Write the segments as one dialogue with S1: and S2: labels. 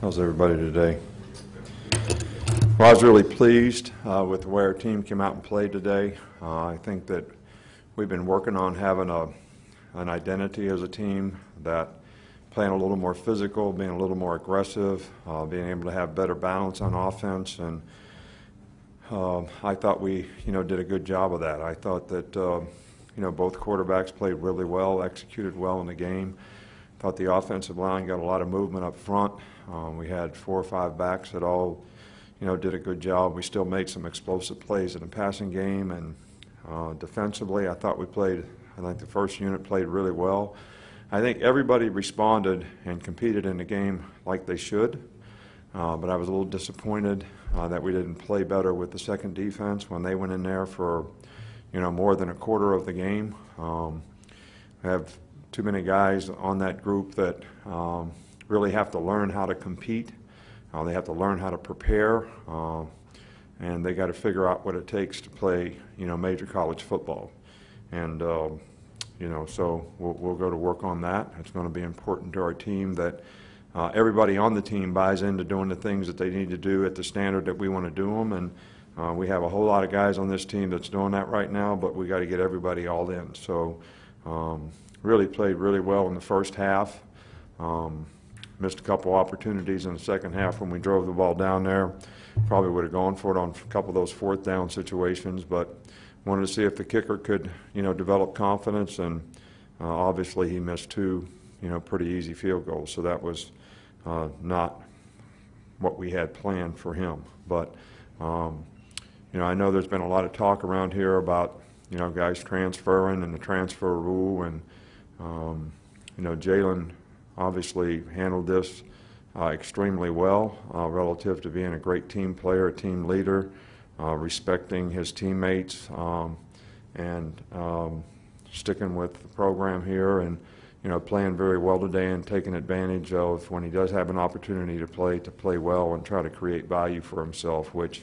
S1: How's everybody today? Well, I was really pleased with the way our team came out and played today. I think that we've been working on having an identity as a team, that playing a little more physical, being a little more aggressive, being able to have better balance on offense, and I thought we, did a good job of that. I thought that, both quarterbacks played really well, executed well in the game. Thought the offensive line got a lot of movement up front. We had 4 or 5 backs that all, did a good job. We still made some explosive plays in the passing game, and defensively, I thought the first unit played really well. I think everybody responded and competed in the game like they should, but I was a little disappointed that we didn't play better with the second defense when they went in there for, more than a quarter of the game. We have too many guys on that group that really have to learn how to compete. They have to learn how to prepare, and they got to figure out what it takes to play, major college football. And so we'll go to work on that. It's going to be important to our team that everybody on the team buys into doing the things that they need to do at the standard that we want to do them. And we have a whole lot of guys on this team that's doing that right now, but we got to get everybody all in. So really played really well in the first half. Missed a couple opportunities in the second half when we drove the ball down there. Probably would have gone for it on a couple of those 4th down situations, but wanted to see if the kicker could, develop confidence, and obviously he missed 2, pretty easy field goals, so that was not what we had planned for him. But, I know there's been a lot of talk around here about, guys transferring and the transfer rule, and, Jalen obviously handled this extremely well relative to being a great team player, a team leader, respecting his teammates, and sticking with the program here, and playing very well today and taking advantage of when he does have an opportunity to play well and try to create value for himself, which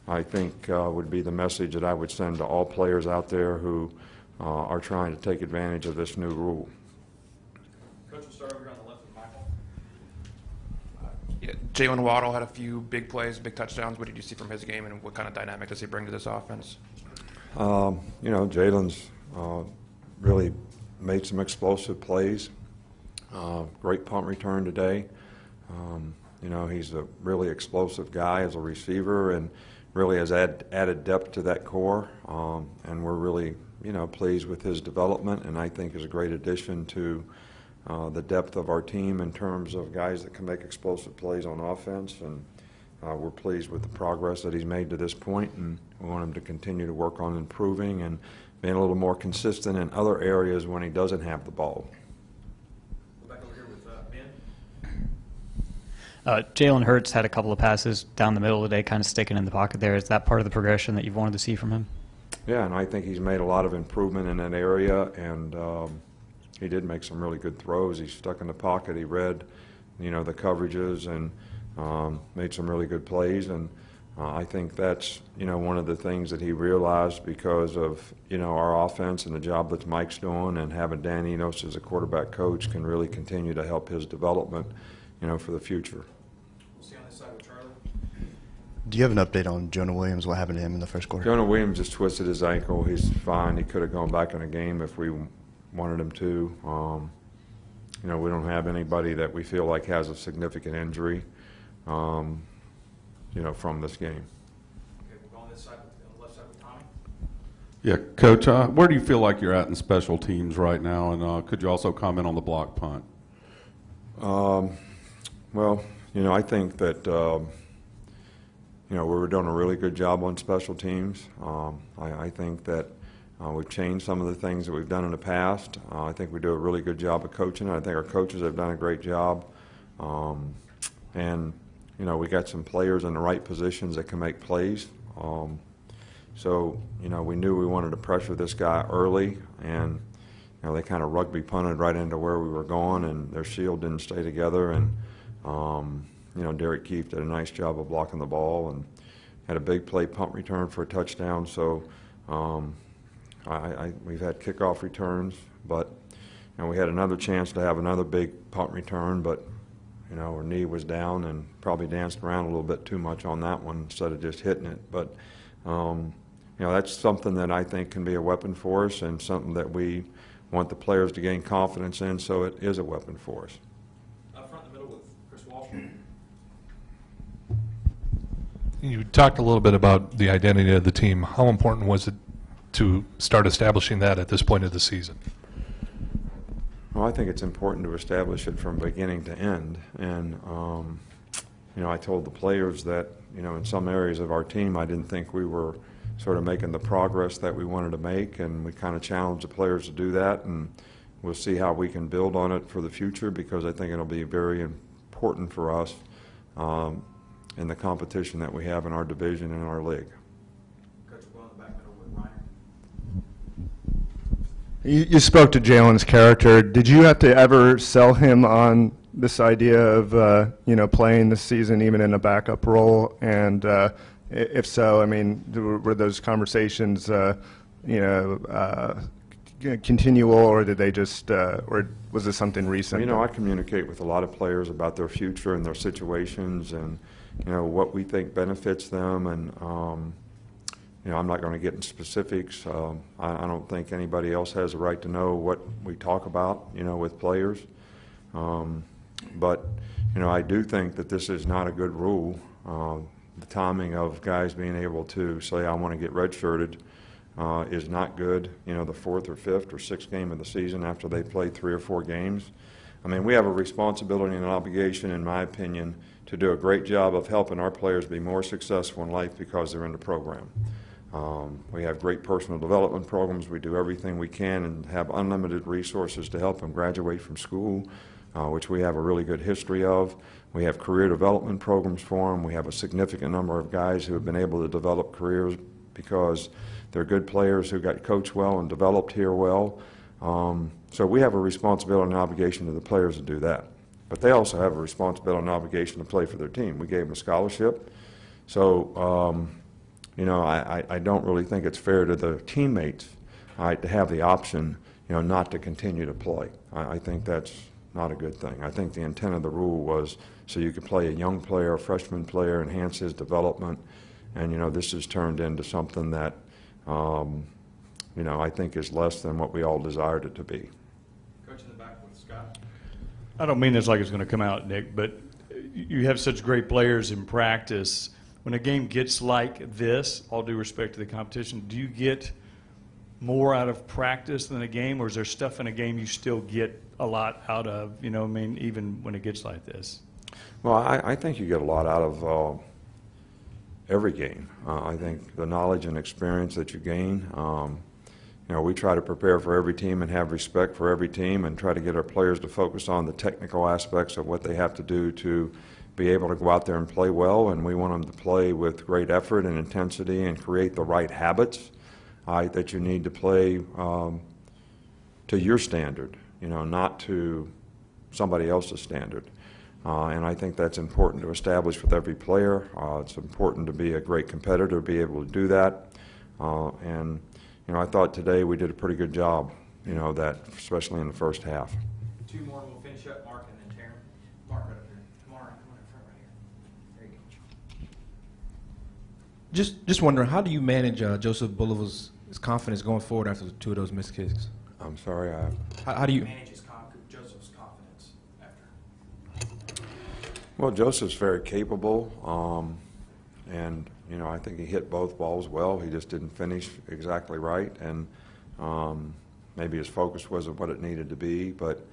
S1: I think would be the message that I would send to all players out there who are trying to take advantage of this new rule.
S2: Coach, we'll start over here on the left with Michael.
S3: Yeah, Jalen Waddle had a few big plays, big touchdowns. What did you see from his game, and what kind of dynamic does he bring to this offense?
S1: Jalen's really made some explosive plays. Great punt return today. He's a really explosive guy as a receiver, and really has added depth to that core. And we're really, pleased with his development, and I think is a great addition to the depth of our team in terms of guys that can make explosive plays on offense. And we're pleased with the progress that he's made to this point, and we want him to continue to work on improving and being a little more consistent in other areas when he doesn't have the ball.
S2: Go back over here with Ben.
S4: Jalen Hurts had a couple of passes down the middle today, kind of sticking in the pocket there. Is that part of the progression that you've wanted to see from him?
S1: Yeah, and I think he's made a lot of improvement in that area, and he did make some really good throws. He stuck in the pocket. He read, the coverages, and made some really good plays. And I think that's, one of the things that he realized because of, our offense and the job that Mike's doing, and having Dan Enos as a quarterback coach can really continue to help his development, for the future.
S2: We'll see on this side with Charlie.
S5: Do you have an update on Jonah Williams, what happened to him in the first quarter?
S1: Jonah Williams just twisted his ankle. He's fine. He could have gone back in the game if we wanted him to. We don't have anybody that we feel like has a significant injury, from this game.
S2: Okay, we'll go on this side, on the left side with Tommy.
S6: Yeah, Coach, where do you feel like you're at in special teams right now, and could you also comment on the block punt?
S1: Well, I think that, we were doing a really good job on special teams. I think that we've changed some of the things that we've done in the past. I think we do a really good job of coaching. I think our coaches have done a great job. And, we got some players in the right positions that can make plays. So, we knew we wanted to pressure this guy early, and, they kind of rugby punted right into where we were going, and their shield didn't stay together. And, Derek Keefe did a nice job of blocking the ball and had a big play punt return for a touchdown. So we've had kickoff returns, but we had another chance to have another big punt return, but her knee was down and probably danced around a little bit too much on that one instead of just hitting it. But, that's something that I think can be a weapon for us and something that we want the players to gain confidence in, so it is a weapon for us.
S2: Up front in the middle with Chris Walsh.
S7: You talked a little bit about the identity of the team. How important was it to start establishing that at this point of the season?
S1: Well, I think it's important to establish it from beginning to end. And, I told the players that, in some areas of our team, I didn't think we were sort of making the progress that we wanted to make, and we kind of challenged the players to do that, and we'll see how we can build on it for the future, because I think it'll be very important for us in the competition that we have in our division and our league.
S2: Coach, we'll go in the back middle with Reiner.
S8: You spoke to Jalen's character. Did you have to ever sell him on this idea of playing this season even in a backup role? And if so, I mean, were those conversations continual, or did they just, or was this something recent?
S1: I communicate with a lot of players about their future and their situations, and what we think benefits them, and I'm not going to get into specifics. I don't think anybody else has a right to know what we talk about, with players. But I do think that this is not a good rule. The timing of guys being able to say, I want to get redshirted, is not good, the fourth or fifth or sixth game of the season after they played 3 or 4 games. I mean, we have a responsibility and an obligation, in my opinion, to do a great job of helping our players be more successful in life because they're in the program. We have great personal development programs. We do everything we can and have unlimited resources to help them graduate from school, which we have a really good history of. We have career development programs for them. We have a significant number of guys who have been able to develop careers because they're good players who got coached well and developed here well. So we have a responsibility and obligation to the players to do that. But they also have a responsibility and obligation to play for their team. We gave them a scholarship. So, I don't really think it's fair to the teammates, to have the option, not to continue to play. I think that's not a good thing. I think the intent of the rule was so you could play a young player, a freshman player, enhance his development. And, this has turned into something that, I think is less than what we all desired it to be.
S2: Coach in the back with Scott.
S9: I don't mean this like it's going to come out, Nick, but you have such great players in practice. When a game gets like this, all due respect to the competition, do you get more out of practice than a game, or is there stuff in a game you still get a lot out of, even when it gets like this?
S1: Well, I think you get a lot out of every game. I think the knowledge and experience that you gain, we try to prepare for every team and have respect for every team and try to get our players to focus on the technical aspects of what they have to do to be able to go out there and play well, and we want them to play with great effort and intensity and create the right habits that you need to play to your standard, not to somebody else's standard. And I think that's important to establish with every player. It's important to be a great competitor, be able to do that. And I thought today we did a pretty good job, that especially in the first half.
S2: 2 more, and we'll finish up. Mark and then Taryn. Mark, right up here. Come on in front right here. There you go.
S10: Just wondering, how do you manage Joseph Bolivar's confidence going forward after 2 of those missed kicks?
S1: I'm sorry.
S10: How do you
S2: manage Joseph's confidence after?
S1: Well, Joseph's very capable, and I think he hit both balls well. He just didn't finish exactly right, and maybe his focus wasn't what it needed to be. But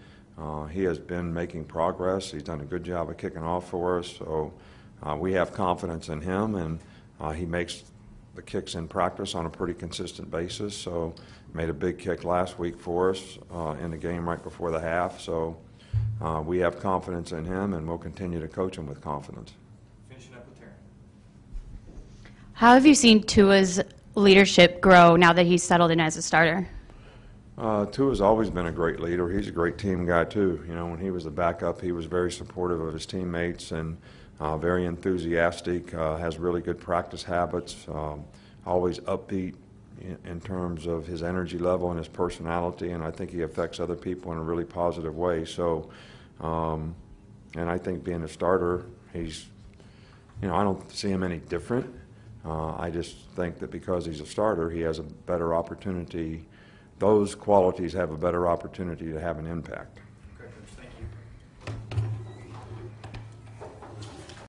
S1: he has been making progress. He's done a good job of kicking off for us, so we have confidence in him, and he makes the kicks in practice on a pretty consistent basis. So made a big kick last week for us in the game right before the half. So we have confidence in him, and we'll continue to coach him with confidence.
S2: Finishing up with Taryn.
S11: How have you seen Tua's leadership grow now that he's settled in as a starter?
S1: Tua's always been a great leader. He's a great team guy too. When he was the backup, he was very supportive of his teammates and very enthusiastic, has really good practice habits, always upbeat in terms of his energy level and his personality, and I think he affects other people in a really positive way. So, And I think being a starter, he's, you know, I don't see him any different. I just think that because he's a starter, he has a better opportunity. Those qualities have a better opportunity to have an impact.
S2: Okay, Coach, thank you.